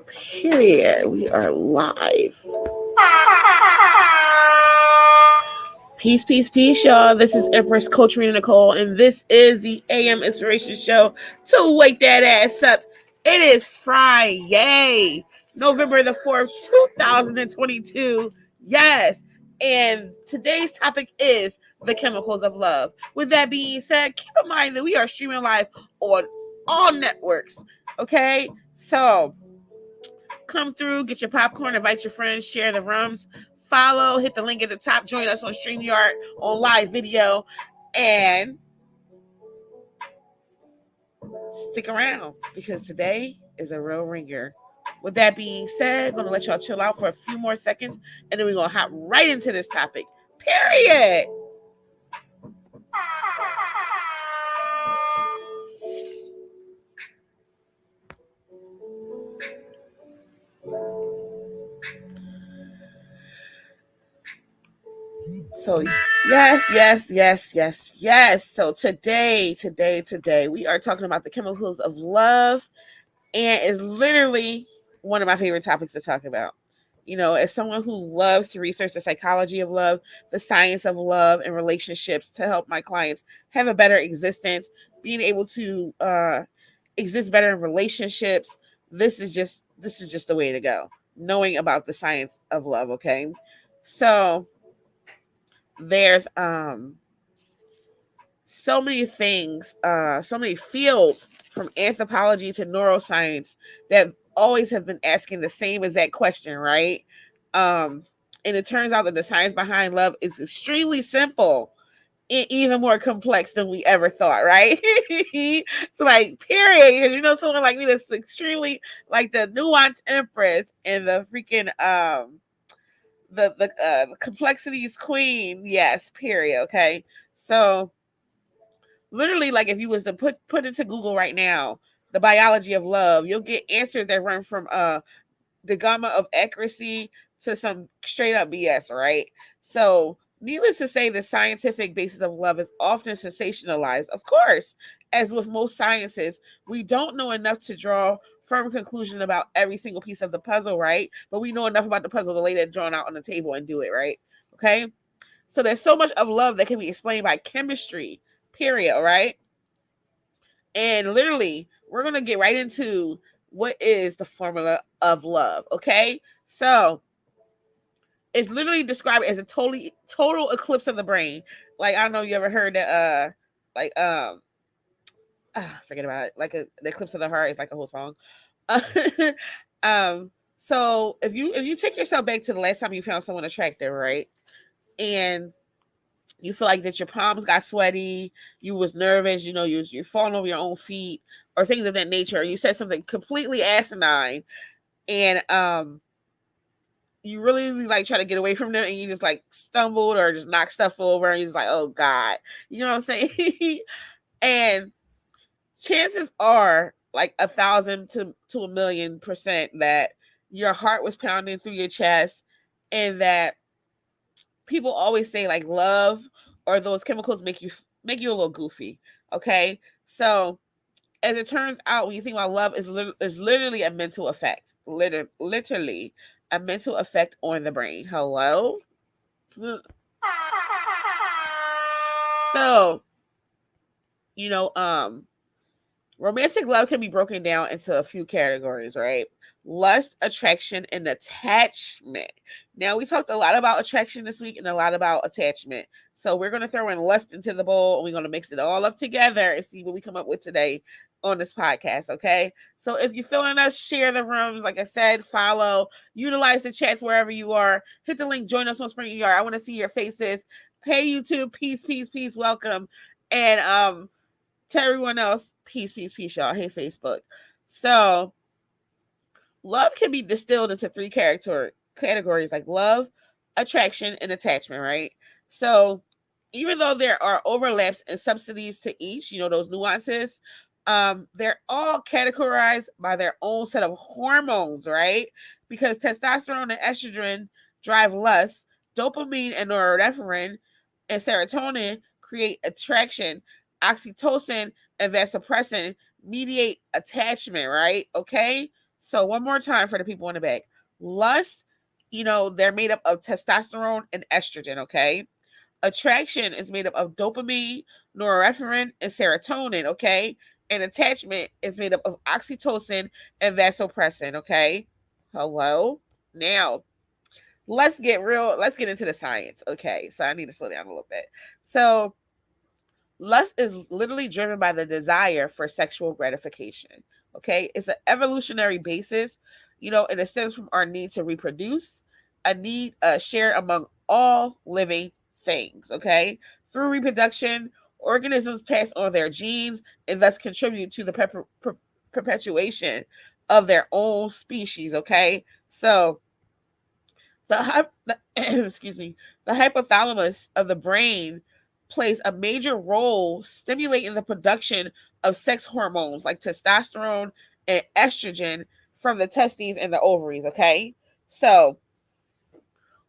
Period. We are live. Peace, peace, peace, y'all. This is Empress Coach Rena Nicole, and this is the AM Inspiration Show to wake that ass up. It is Friday, November the 4th, 2022. Yes. And today's topic is the chemicals of love. With that being said, keep in mind that we are streaming live on all networks. Okay? So come through, get your popcorn, invite your friends, share the rooms, follow, hit the link at the top, join us on StreamYard on live video, and stick around because today is a real ringer. With that being said, I'm gonna let y'all chill out for a few more seconds, and then we're gonna hop right into this topic. Period. So yes. So today, we are talking about the chemicals of love, and it's literally one of my favorite topics to talk about. You know, as someone who loves to research the psychology of love, the science of love and relationships to help my clients have a better existence, being able to exist better in relationships, this is just the way to go. Knowing about the science of love, okay? So there's so many things, so many fields from anthropology to neuroscience that always have been asking the same exact question, right? And it turns out that the science behind love is extremely simple and even more complex than we ever thought, right? So, like, period. Because you know, someone like me that's extremely like the nuanced empress and the freaking the complexities queen. Yes, period. Okay, so literally, like, if you was to put into Google right now the biology of love, you'll get answers that run from the gamma of accuracy to some straight up BS, right? So needless to say, the scientific basis of love is often sensationalized. Of course, as with most sciences, we don't know enough to draw firm conclusion about every single piece of the puzzle, right? But we know enough about the puzzle to lay that drawn out on the table and do it, right? Okay. So there's so much of love that can be explained by chemistry, period, right? And literally, we're going to get right into what is the formula of love, okay? So it's literally described as a total eclipse of the brain. Like, I don't know, you ever heard that like forget about it. Like the eclipse of the heart is like a whole song. um so if you take yourself back to the last time you found someone attractive, right? And you feel like that your palms got sweaty, you was nervous, you know, you're falling over your own feet or things of that nature, or you said something completely asinine, and you really like try to get away from them and you just like stumbled or just knocked stuff over and you're just like, oh God. You know what I'm saying? And chances are like 1,000 to 1,000,000% that your heart was pounding through your chest, and that people always say like love or those chemicals make you a little goofy. Okay. So as it turns out, when you think about love, is literally a mental effect. Literally a mental effect on the brain. Hello? So, you know, romantic love can be broken down into a few categories, right? Lust, attraction, and attachment. Now, we talked a lot about attraction this week and a lot about attachment. So we're going to throw in lust into the bowl and we're going to mix it all up together and see what we come up with today on this podcast, okay? So if you're feeling us, share the rooms. Like I said, follow, utilize the chats wherever you are. Hit the link, join us on Spring Yard. I want to see your faces. Hey, YouTube, peace, peace, peace, welcome. And to everyone else, peace, peace, peace, y'all. Hey, Facebook. So love can be distilled into three categories like love, attraction, and attachment, right? So even though there are overlaps and subtleties to each, you know, those nuances, they're all categorized by their own set of hormones, right? Because testosterone and estrogen drive lust, dopamine and norepinephrine and serotonin create attraction, oxytocin and vasopressin mediate attachment, right? Okay. So one more time for the people in the back. Lust, they're made up of testosterone and estrogen, okay? Attraction is made up of dopamine, norepinephrine, and serotonin, okay? And attachment is made up of oxytocin and vasopressin, okay? Hello? Now, let's get into the science, okay? So I need to slow down a little bit. So, lust is literally driven by the desire for sexual gratification. Okay, it's an evolutionary basis, and it stems from our need to reproduce, a need shared among all living things. Okay, through reproduction, organisms pass on their genes and thus contribute to the perpetuation of their own species. Okay, so excuse me, the hypothalamus of the brain plays a major role stimulating the production of sex hormones like testosterone and estrogen from the testes and the ovaries, okay? So,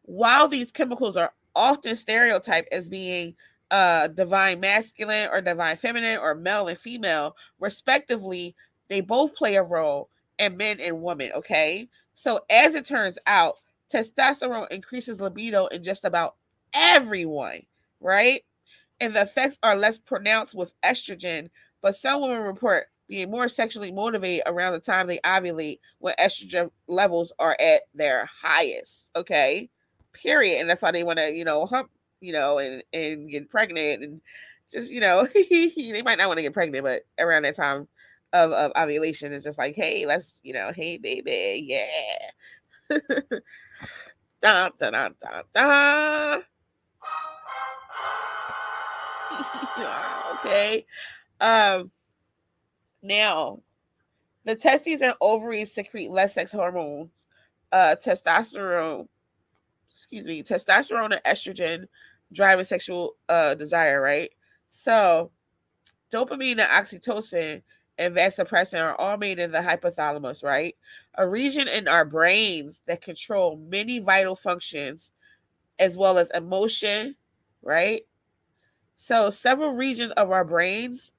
while these chemicals are often stereotyped as being divine masculine or divine feminine or male and female, respectively, they both play a role in men and women, okay? So, as it turns out, testosterone increases libido in just about everyone, right? And the effects are less pronounced with estrogen, but some women report being more sexually motivated around the time they ovulate when estrogen levels are at their highest. Okay, period. And that's why they want to, hump, and get pregnant and just, they might not want to get pregnant, but around that time of ovulation, it's just like, hey, let's, hey, baby, yeah. Da, da, da, da, da. Okay. Um, Now, the testes and ovaries secrete less sex hormones, testosterone, testosterone and estrogen driving sexual desire, right? So, dopamine and oxytocin and vasopressin are all made in the hypothalamus, right? A region in our brains that control many vital functions as well as emotion, right? So, several regions of our brains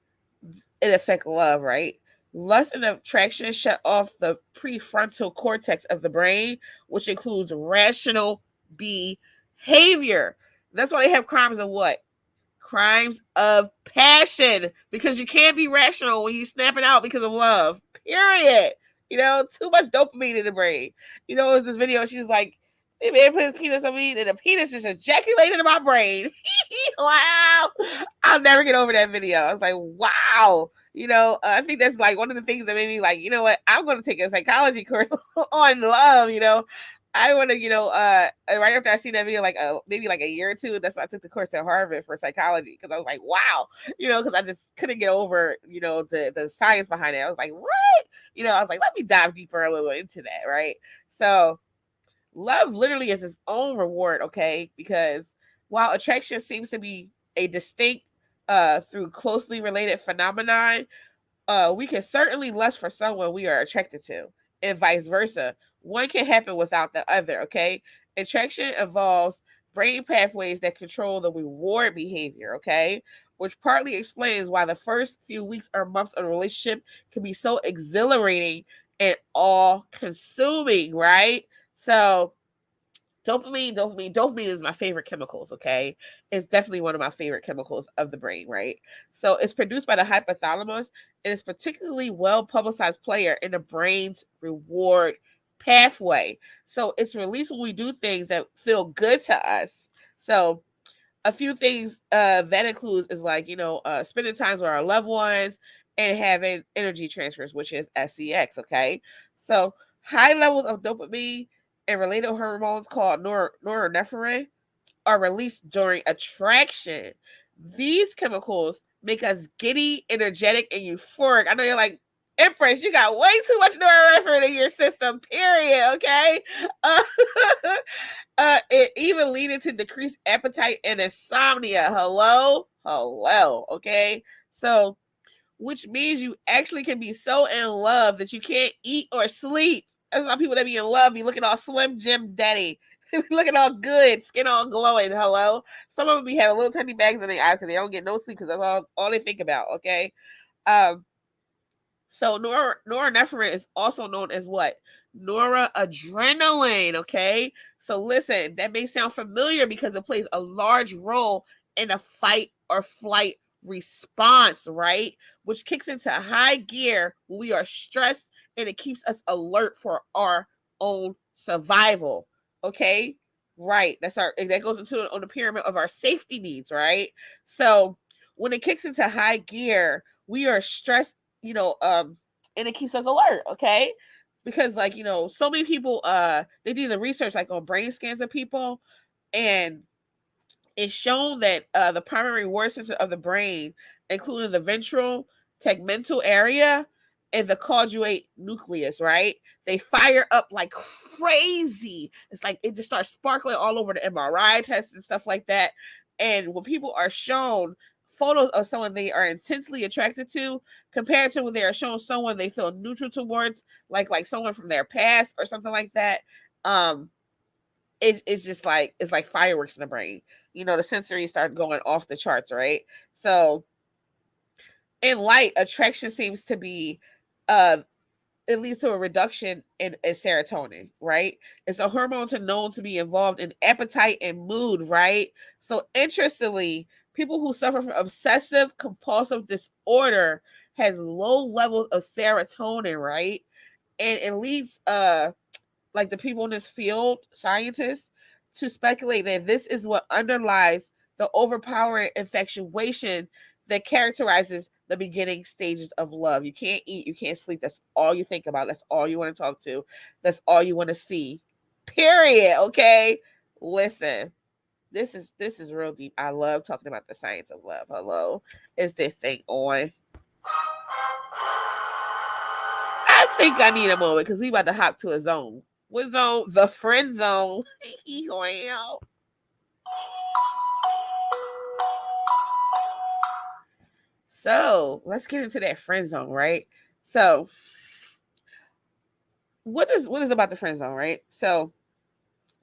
it affect love, right? Lust and attraction shut off the prefrontal cortex of the brain, which includes rational behavior. That's why they have crimes of what? Crimes of passion, because you can't be rational when you snapping out because of love. Period. Too much dopamine in the brain. It was this video. She was like, "Hey man, put his penis on me, and the penis just ejaculated in my brain." Wow, I'll never get over that video. I was like, "Wow." I think that's like one of the things that made me like, you know what? I'm going to take a psychology course on love. I want to, right after I seen that video, like maybe like a year or two, that's why I took the course at Harvard for psychology because I was like, wow, because I just couldn't get over, the science behind it. I was like, what? I was like, let me dive deeper a little into that, right? So, love literally is its own reward, okay? Because while attraction seems to be a distinct, through closely related phenomenon, we can certainly lust for someone we are attracted to, and vice versa. One can happen without the other, okay? Attraction involves brain pathways that control the reward behavior, okay? Which partly explains why the first few weeks or months of a relationship can be so exhilarating and all consuming, right? So, dopamine is my favorite chemicals, okay? It's definitely one of my favorite chemicals of the brain, right? So it's produced by the hypothalamus and it's particularly well publicized player in the brain's reward pathway. So it's released when we do things that feel good to us. So a few things that includes is like, spending times with our loved ones and having energy transfers, which is sex, okay? So high levels of dopamine and related hormones called norepinephrine are released during attraction. These chemicals make us giddy, energetic, and euphoric. I know you're like, Empress, you got way too much norepinephrine in your system, period, okay? Uh, it even leading to decreased appetite and insomnia. Hello, okay? So, which means you actually can be so in love that you can't eat or sleep. That's why people that be in love be looking all slim Jim Daddy. Looking all good, skin all glowing. Hello. Some of them be having little tiny bags in their eyes because they don't get no sleep because that's all they think about. Okay. Um, So norepinephrine is also known as what? Noradrenaline, okay? So listen, that may sound familiar because it plays a large role in a fight or flight response, right? Which kicks into high gear when we are stressed, and it keeps us alert for our own survival, okay? Right. That goes into on the pyramid of our safety needs, right? So when it kicks into high gear, we are stressed, and it keeps us alert, okay? Because like, so many people they did the research like on brain scans of people, and it's shown that the primary reward center of the brain, including the ventral tegmental area and the caudate nucleus, right? They fire up like crazy. It's like it just starts sparkling all over the MRI tests and stuff like that. And when people are shown photos of someone they are intensely attracted to, compared to when they are shown someone they feel neutral towards, like someone from their past or something like that, um, it's just like it's like fireworks in the brain. The sensory start going off the charts, right? So in light, attraction seems to be uh it leads to a reduction in serotonin, right? It's a hormone known to be involved in appetite and mood, right? So interestingly, people who suffer from obsessive compulsive disorder has low levels of serotonin, right? And it leads like the people in this field, scientists, to speculate that this is what underlies the overpowering infatuation that characterizes the beginning stages of love. You can't eat, you can't sleep. That's all you think about. That's all you want to talk to. That's all you want to see. Period. Okay. Listen, this is real deep. I love talking about the science of love. Hello, is this thing on? I think I need a moment because we about to hop to a zone. What zone? The friend zone. Wow. So let's get into that friend zone, right? So what is about the friend zone, right? So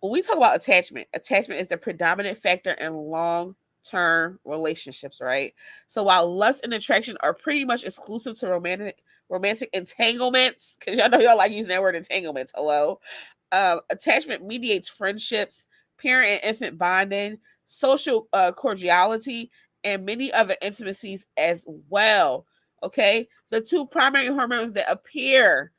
when we talk about attachment is the predominant factor in long-term relationships, right? So while lust and attraction are pretty much exclusive to romantic entanglements, because y'all know y'all like using that word entanglements. Hello, attachment mediates friendships, parent and infant bonding, social cordiality, and many other intimacies as well. Okay, the two primary hormones that appear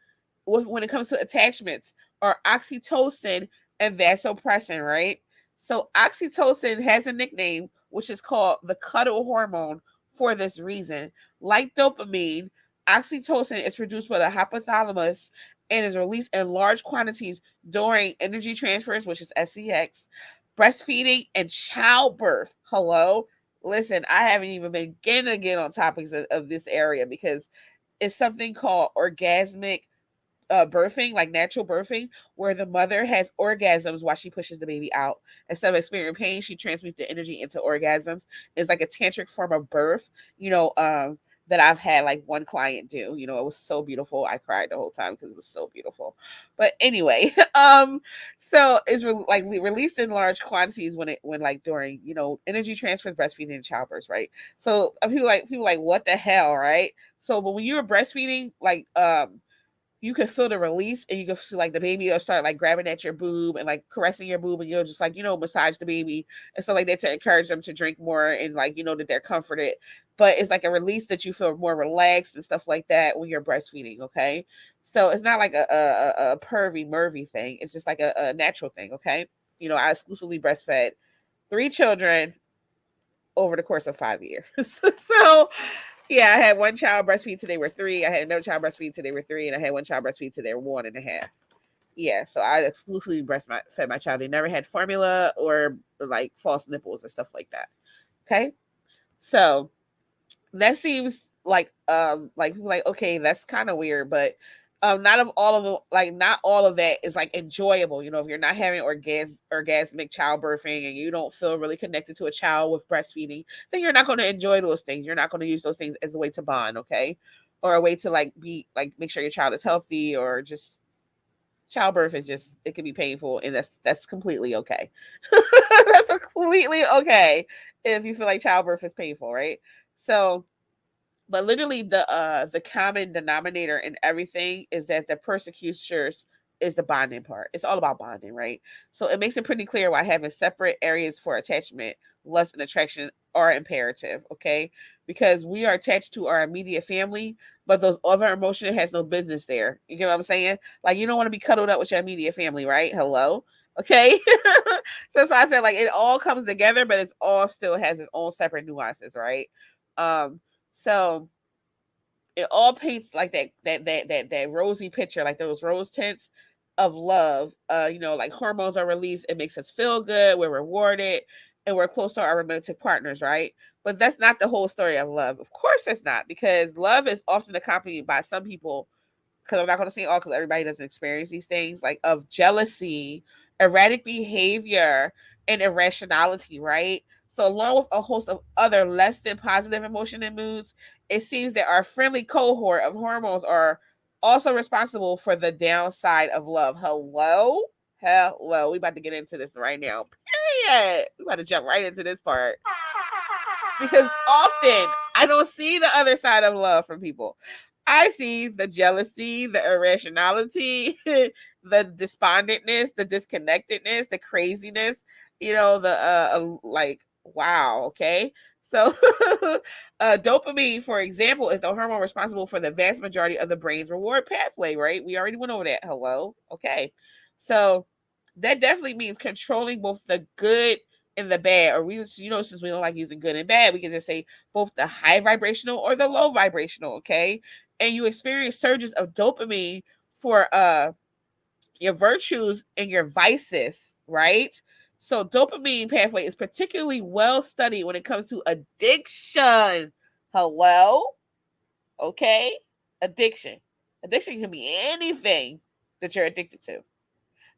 when it comes to attachments are oxytocin and vasopressin, right? So oxytocin has a nickname which is called the cuddle hormone for this reason. Like dopamine, oxytocin is produced by the hypothalamus and is released in large quantities during energy transfers, which is SEX, breastfeeding, and childbirth. Hello? Listen, I haven't even begun to get on topics of this area because it's something called orgasmic birthing, like natural birthing, where the mother has orgasms while she pushes the baby out. Instead of experiencing pain, she transmutes the energy into orgasms. It's like a tantric form of birth, that I've had like one client do. It was so beautiful. I cried the whole time because it was so beautiful. But anyway, so it's like released in large quantities when like during energy transfer, breastfeeding, and childbirth, right? So people like what the hell, right? So but when you're breastfeeding, like you can feel the release, and you can feel like the baby will start like grabbing at your boob and like caressing your boob, and you'll just like massage the baby and stuff like that to encourage them to drink more, and like that they're comforted. But it's like a release that you feel more relaxed and stuff like that when you're breastfeeding. Okay, so it's not like a pervy mervy thing. It's just like a natural thing. Okay, I exclusively breastfed 3 children over the course of 5 years. So yeah, I had one child breastfeed till they were 3. I had another child breastfeed till they were 3, and I had one child breastfeed till they were 1.5. Yeah, so I exclusively fed my child. They never had formula or like false nipples or stuff like that. Okay, so that seems like people like, okay, that's kind of weird, but not of all of the like not all of that is like enjoyable. If you're not having orgasmic childbirthing and you don't feel really connected to a child with breastfeeding, then you're not going to enjoy those things. You're not going to use those things as a way to bond, okay, or a way to like be like make sure your child is healthy, or just childbirth is just, it can be painful, and that's completely okay. That's completely okay if you feel like childbirth is painful, right? So But literally the common denominator in everything is that the persecutors is the bonding part. It's all about bonding, right? So it makes it pretty clear why having separate areas for attachment, lust, and attraction are imperative, okay? Because we are attached to our immediate family, but those other emotions has no business there. You get what I'm saying? Like, you don't want to be cuddled up with your immediate family, right? Hello? Okay? So I said, like, it all comes together, but it's all still has its own separate nuances, right? Um, so it all paints like that rosy picture, like those rose tints of love. Like hormones are released, it makes us feel good, we're rewarded, and we're close to our romantic partners, right? But that's not the whole story of love. Of course it's not, because love is often accompanied by some people, because I'm not going to say all, because everybody doesn't experience these things, like of jealousy, erratic behavior, and irrationality, right? So, along with a host of other less than positive emotion and moods, it seems that our friendly cohort of hormones are also responsible for the downside of love. Hello? Hello. We about to get into this right now. Period. We about to jump right into this part. Because often I don't see the other side of love from people. I see the jealousy, the irrationality, the despondentness, the disconnectedness, the craziness, like, wow, okay. So, dopamine, for example, is the hormone responsible for the vast majority of the brain's reward pathway, right? We already went over that. Hello. Okay. So, that definitely means controlling both the good and the bad, or since we don't like using good and bad, we can just say both the high vibrational or the low vibrational, okay? And you experience surges of dopamine for your virtues and your vices, right? So dopamine pathway is particularly well studied when it comes to addiction. Hello? Okay? Addiction. Addiction can be anything that you're addicted to.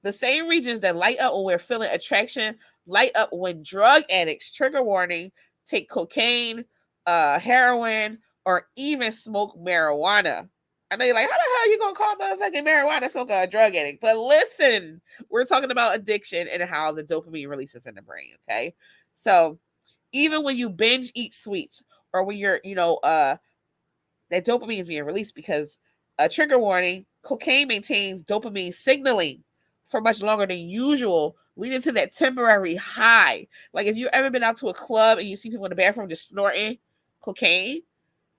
The same regions that light up when we're feeling attraction light up when drug addicts, trigger warning, take cocaine, heroin, or even smoke marijuana. I know you're like, how the hell are you gonna call motherfucking marijuana smoker a drug addict? But listen, we're talking about addiction and how the dopamine releases in the brain, okay? So even when you binge eat sweets, or when you're, that dopamine is being released, because a trigger warning, cocaine maintains dopamine signaling for much longer than usual, leading to that temporary high. Like if you've ever been out to a club and you see people in the bathroom just snorting cocaine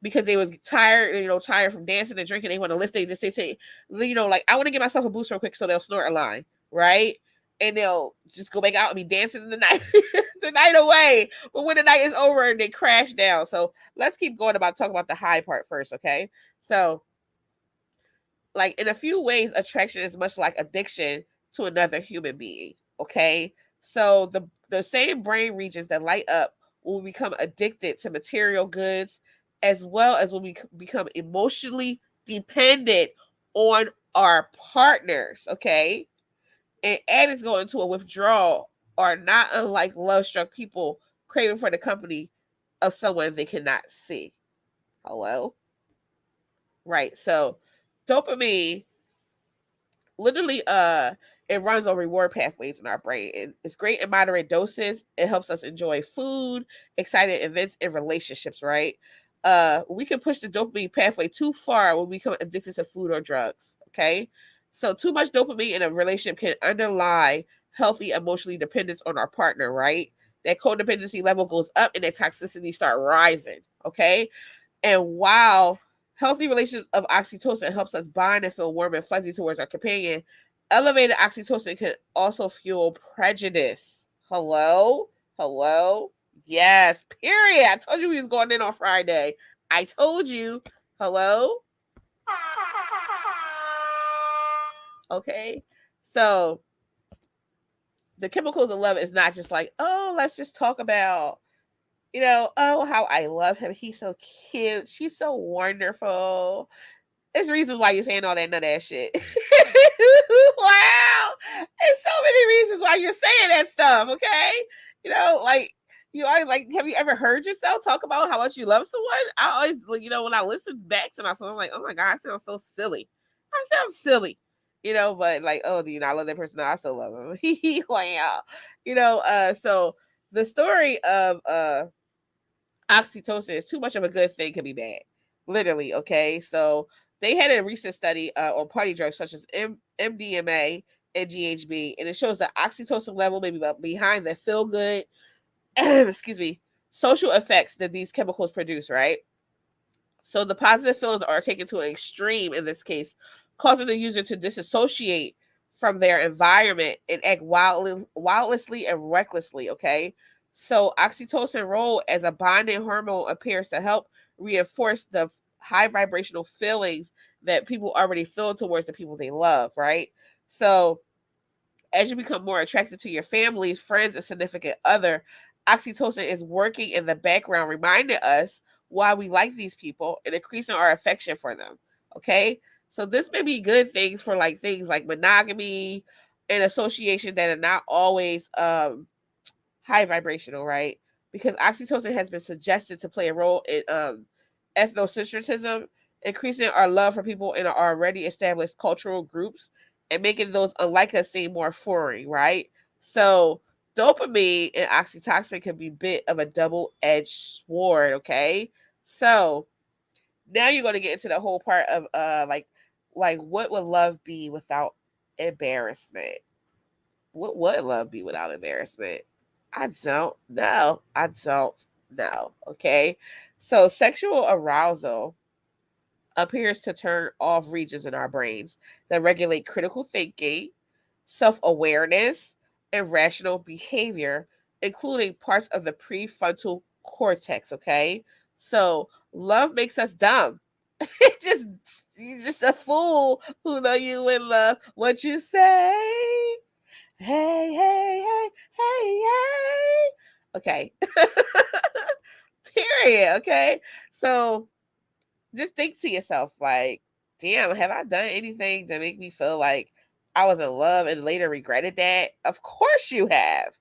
because they was tired, tired from dancing and drinking, they want to lift, they just say, like, I want to give myself a boost real quick, so they'll snort a line, right? And they'll just go back out and be dancing the night the night away. But when the night is over, they crash down. So let's keep going about talking about the high part first, okay? So, like, in a few ways, attraction is much like addiction to another human being, okay? So the same brain regions that light up when we become addicted to material goods, as well as when we become emotionally dependent on our partners, okay? And addicts go into a withdrawal, are not unlike love-struck people craving for the company of someone they cannot see. Hello? Right. So dopamine literally it runs on reward pathways in our brain. It's great in moderate doses. It helps us enjoy food, exciting events, and relationships, right? We can push the dopamine pathway too far when we become addicted to food or drugs. Okay. So too much dopamine in a relationship can underlie healthy emotionally dependence on our partner, right? That codependency level goes up and the toxicity start rising. Okay. And while healthy relationship of oxytocin helps us bond and feel warm and fuzzy towards our companion, elevated oxytocin can also fuel prejudice. Hello? Hello? Yes, period. I told you we was going in on Friday. I told you. Hello? Okay. So the chemicals of love is not just like, oh, let's just talk about, oh, how I love him. He's so cute. She's so wonderful. There's reasons why you're saying all that none of that shit. Wow. There's so many reasons why you're saying that stuff, okay? Like, you always, like, have you ever heard yourself talk about how much you love someone? I always, when I listen back to myself, I'm like, oh my God, I sound so silly. I sound silly. But like, oh, do you not love that person? No, I still love him. Wow. So the story of oxytocin is too much of a good thing can be bad. literally. Okay, so they had a recent study on party drugs such as MDMA and GHB, and it shows the oxytocin level maybe behind the feel good, excuse me, social effects that these chemicals produce, right? So the positive feelings are taken to an extreme in this case, causing the user to disassociate from their environment and act wildlessly and recklessly. Okay, so oxytocin role as a bonding hormone appears to help reinforce the high vibrational feelings that people already feel towards the people they love. Right, so as you become more attracted to your families, friends, and significant other, oxytocin is working in the background, reminding us why we like these people and increasing our affection for them. Okay? So this may be good things for like things like monogamy and association that are not always high vibrational, right? Because oxytocin has been suggested to play a role in ethnocentrism, increasing our love for people in our already established cultural groups and making those unlike us seem more foreign, right? So dopamine and oxytocin can be a bit of a double-edged sword, okay? So now you're going to get into the whole part of like what would love be without embarrassment? What would love be without embarrassment? I don't know. I don't know. Okay. So sexual arousal appears to turn off regions in our brains that regulate critical thinking, self awareness, and rational behavior, including parts of the prefrontal cortex. Okay. So love makes us dumb. It just you're just a fool who know you in love. What you say? Hey, hey, hey, hey, hey. Okay. Period. Okay. So just think to yourself, like, damn, have I done anything to make me feel like I was in love and later regretted that? Of course you have.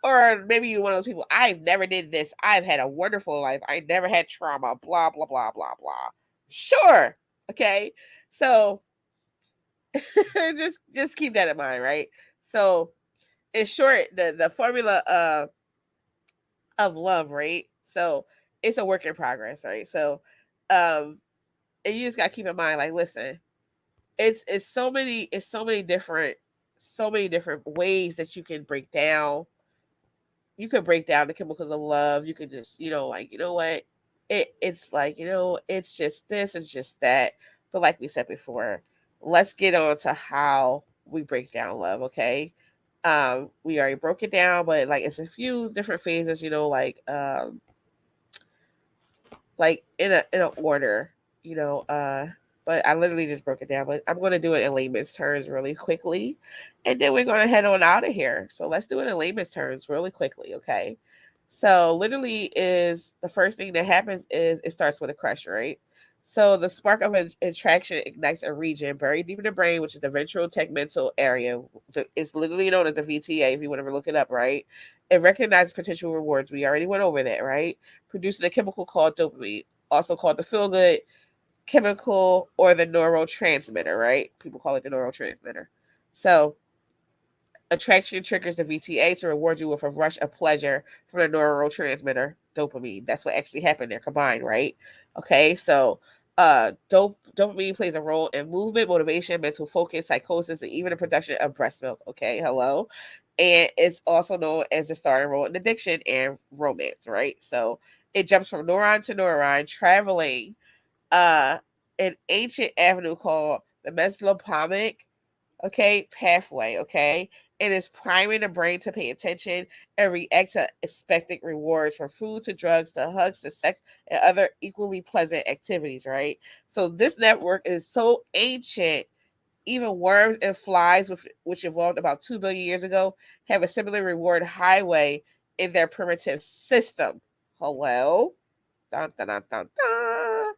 Or maybe you're one of those people, I've never did this. I've had a wonderful life. I never had trauma, blah, blah, blah, blah, blah. Sure. Okay. So just keep that in mind, right? So in short, the formula of love, right? So it's a work in progress, right? So um and you just gotta keep in mind, like, listen, it's so many different ways that you could break down the chemicals of love. You could just, like, you know what? It's like, it's just this, it's just that. But like we said before, let's get on to how we break down love, okay? We already broke it down, but like it's a few different phases, like in a order, you know, but I literally just broke it down. But I'm gonna do it in layman's terms really quickly, and then we're gonna head on out of here. So let's do it in layman's terms really quickly, okay? So literally is the first thing that happens is it starts with a crush, right? So the spark of attraction ignites a region buried deep in the brain, which is the ventral tegmental area. It's literally known as the VTA if you want to look it up, right? It recognizes potential rewards. We already went over that, right? Producing a chemical called dopamine, also called the feel good chemical or the neurotransmitter, right? People call it the neurotransmitter. So attraction triggers the VTA to reward you with a rush of pleasure from the neurotransmitter dopamine. That's what actually happened there combined, right? Okay, so dopamine plays a role in movement, motivation, mental focus, psychosis, and even the production of breast milk. Okay, hello. And it's also known as the starting role in addiction and romance, right? So it jumps from neuron to neuron, traveling uh an ancient avenue called the mesopotamic, okay, pathway, okay? It is priming the brain to pay attention and react to expected rewards from food to drugs to hugs to sex and other equally pleasant activities, right? So this network is so ancient, even worms and flies, which evolved about 2 billion years ago, have a similar reward highway in their primitive system. Hello? Dun, dun, dun, dun, dun.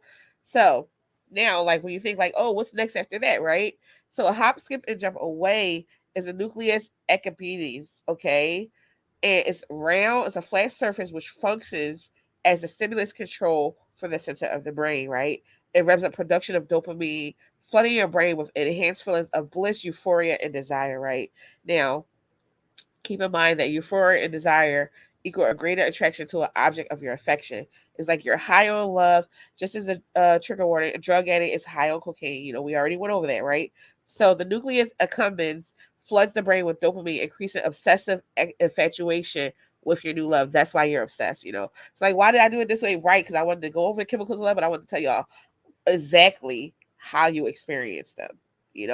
So now, like when you think like, oh, what's next after that, right? So a hop, skip, and jump away is a nucleus accumbens, okay? And it's round, it's a flat surface which functions as the stimulus control for the center of the brain, right? It revs up production of dopamine, flooding your brain with enhanced feelings of bliss, euphoria, and desire, right? Now, keep in mind that euphoria and desire equal a greater attraction to an object of your affection. It's like you're high on love, just as a trigger warning. A drug addict is high on cocaine. We already went over that, right? So the nucleus accumbens floods the brain with dopamine, increasing obsessive infatuation with your new love. That's why you're obsessed. It's like, why did I do it this way? Right, because I wanted to go over the chemicals of love, but I wanted to tell y'all exactly how you experience them.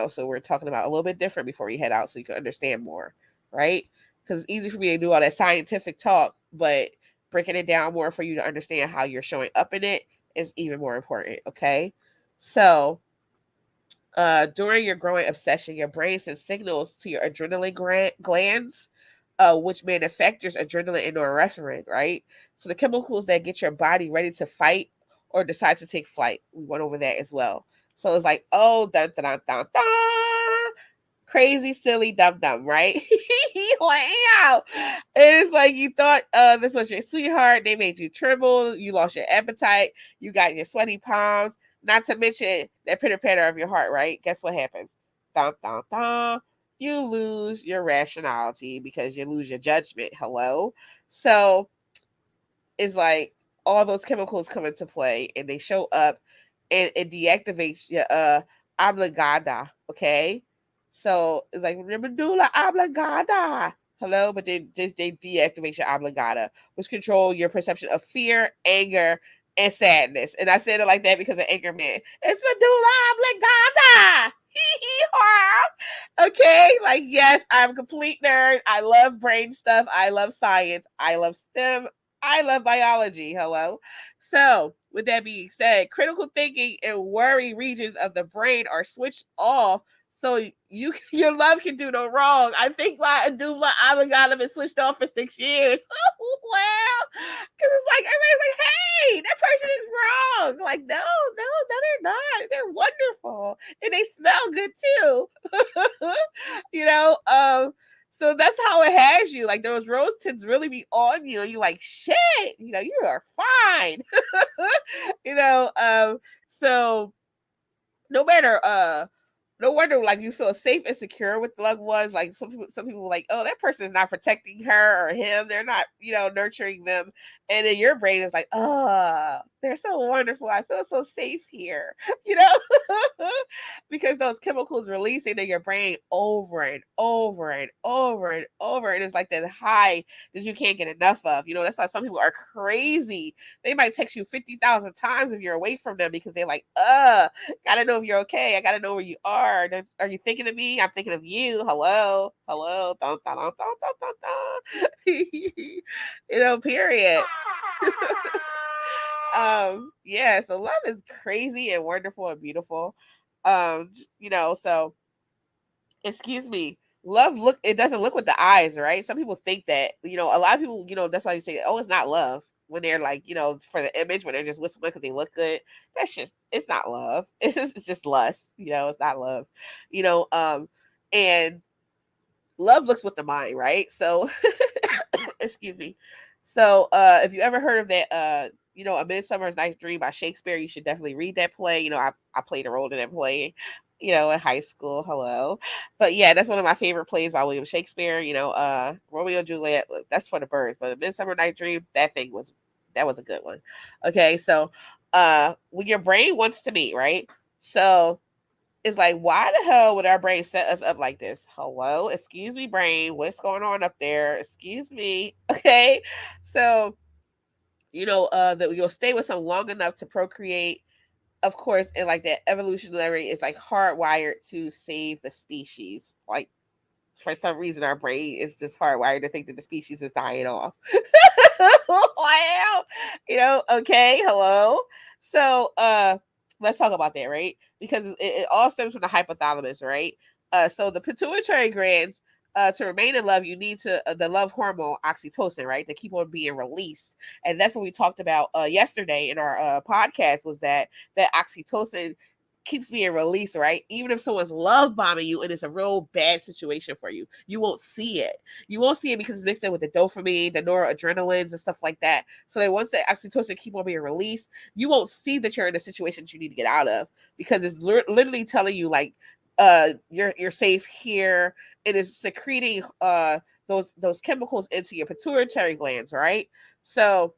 So we're talking about a little bit different before we head out so you can understand more, right? Because it's easy for me to do all that scientific talk, but breaking it down more for you to understand how you're showing up in it is even more important, okay? So, during your growing obsession, your brain sends signals to your adrenaline glands, which manufactures adrenaline and norepinephrine, right? So the chemicals that get your body ready to fight or decide to take flight. We went over that as well. So it's like, oh, dun dun dun dun dun, crazy, silly, dumb, dumb, right? Like, out. And it's like you thought this was your sweetheart. They made you tremble. You lost your appetite. You got your sweaty palms. Not to mention that pitter patter of your heart, right? Guess what happens? Dun, dun, dun. You lose your rationality because you lose your judgment. Hello? So it's like all those chemicals come into play and they show up and it deactivates your obligada, okay? So it's like medulla oblongata. Hello, but they deactivate your oblongata, which control your perception of fear, anger, and sadness. And I said it like that because of Anchorman. It's medulla oblongata. Okay, like yes, I'm a complete nerd. I love brain stuff. I love science. I love STEM. I love biology. Hello. So, with that being said, critical thinking and worry regions of the brain are switched off so your love can do no wrong. I think my Aduma Avogado been switched off for 6 years. Well, because it's like everybody's like, hey, that person is wrong. Like, no, they're not. They're wonderful. And they smell good too. you know, um, so that's how it has you. Like those rose tints really be on you. You like shit. You are fine. So no matter no wonder like you feel safe and secure with loved ones. Like some people like, oh, that person is not protecting her or him. They're not, nurturing them. And then your brain is like, oh, they're so wonderful. I feel so safe here. you know, because those chemicals releasing in your brain over and over and over and over. And it's like that high that you can't get enough of. That's why some people are crazy. They might text you 50,000 times if you're away from them because they're like, gotta know if you're okay. I gotta know where you are. Are you thinking of me? I'm thinking of you. Hello. Hello. Dun, dun, dun, dun, dun, dun, dun. Period. Yeah, so love is crazy and wonderful and beautiful. So excuse me, love it doesn't look with the eyes, right? Some people think that, a lot of people, that's why you say, oh, it's not love when they're like, for the image, when they're just with someone because they look good. It's not love. It's just lust. It's not love. And love looks with the mind, right? So excuse me. So if you ever heard of that A Midsummer's Night's Dream by Shakespeare, you should definitely read that play. I played a role in that play, in high school. Hello. But yeah, that's one of my favorite plays by William Shakespeare. Romeo and Juliet, that's for the birds. But A Midsummer Night's Dream, that was a good one. Okay, so when your brain wants to meet, right? So it's like, why the hell would our brain set us up like this? Hello, excuse me, brain. What's going on up there? Excuse me. Okay. So, that you'll stay with someone long enough to procreate, of course, and like that evolutionary is like hardwired to save the species. Like for some reason our brain is just hardwired to think that the species is dying off. Wow. Okay, hello. So let's talk about that, right? Because it all stems from the hypothalamus, right? So the pituitary glands, to remain in love, you need the love hormone oxytocin, right, to keep on being released. And that's what we talked about yesterday in our podcast, was that oxytocin keeps being released, right? Even if someone's love bombing you and it's a real bad situation for you, you won't see it. You won't see it because it's mixed in with the dopamine, the noradrenalines, and stuff like that. So that once the oxytocin keep on being released, you won't see that you're in a situation that you need to get out of, because it's literally telling you like, you're safe here. It is secreting those chemicals into your pituitary glands, right? So,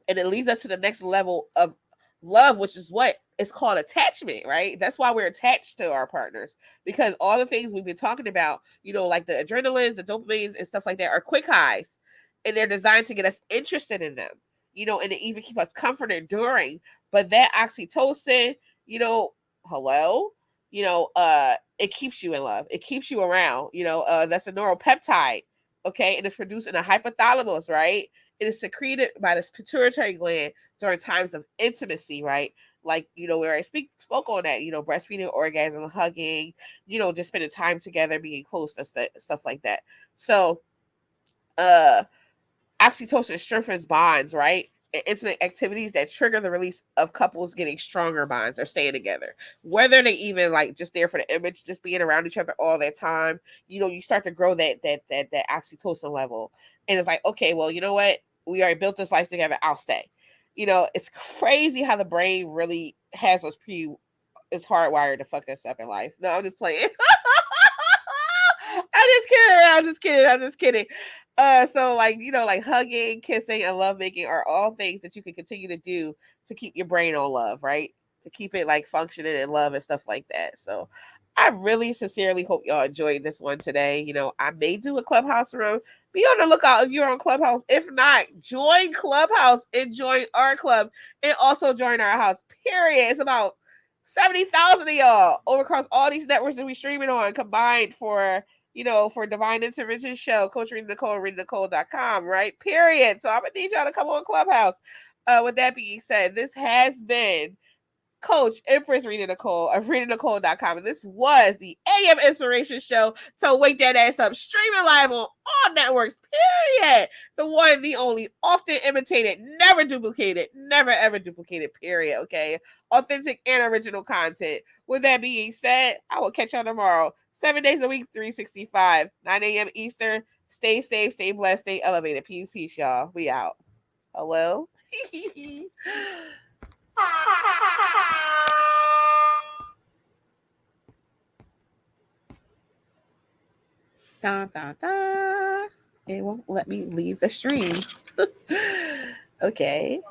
and it leads us to the next level of love, which is what is called attachment, right? That's why we're attached to our partners, because all the things we've been talking about, like the adrenalines, the dopamines, and stuff like that, are quick highs, and they're designed to get us interested in them, and to even keep us comforted during. But that oxytocin, hello, it keeps you in love, it keeps you around. That's a neuropeptide, okay, and it's produced in the hypothalamus, right? It is secreted by the pituitary gland during times of intimacy, right? Like, where I spoke on that, breastfeeding, orgasm, hugging, just spending time together, being close, stuff like that. So, uh, oxytocin strengthens bonds, right? And intimate activities that trigger the release of couples getting stronger bonds or staying together. Whether they even like just there for the image, just being around each other all that time, you start to grow that oxytocin level. And it's like, okay, well, you know what? We already built this life together. I'll stay. It's crazy how the brain really has us it's hardwired to fuck us up in life. No, I'm just playing. I'm just kidding. So like, like hugging, kissing, and lovemaking are all things that you can continue to do to keep your brain on love, right? To keep it like functioning in love and stuff like that. So I really sincerely hope y'all enjoyed this one today. I may do a Clubhouse room. Be on the lookout if you're on Clubhouse. If not, join Clubhouse and join our club, and also join our house. Period. It's about 70,000 of y'all over across all these networks that we streaming on combined for Divine Intervention Show, Coach Rita Nicole, RitaNicole.com, right? Period. So I'm going to need y'all to come on Clubhouse. With that being said, this has been Coach Empress Rita Nicole of RitaNicole.com. And this was the AM Inspiration Show. So wake that ass up. Streaming live on all networks, period. The one, the only, often imitated, never duplicated, never ever duplicated, period. Okay? Authentic and original content. With that being said, I will catch y'all tomorrow. 7 days a week, 365, 9 a.m. Eastern. Stay safe, stay blessed, stay elevated. Peace, peace, y'all. We out. Hello? Da, da, da. It won't let me leave the stream. Okay.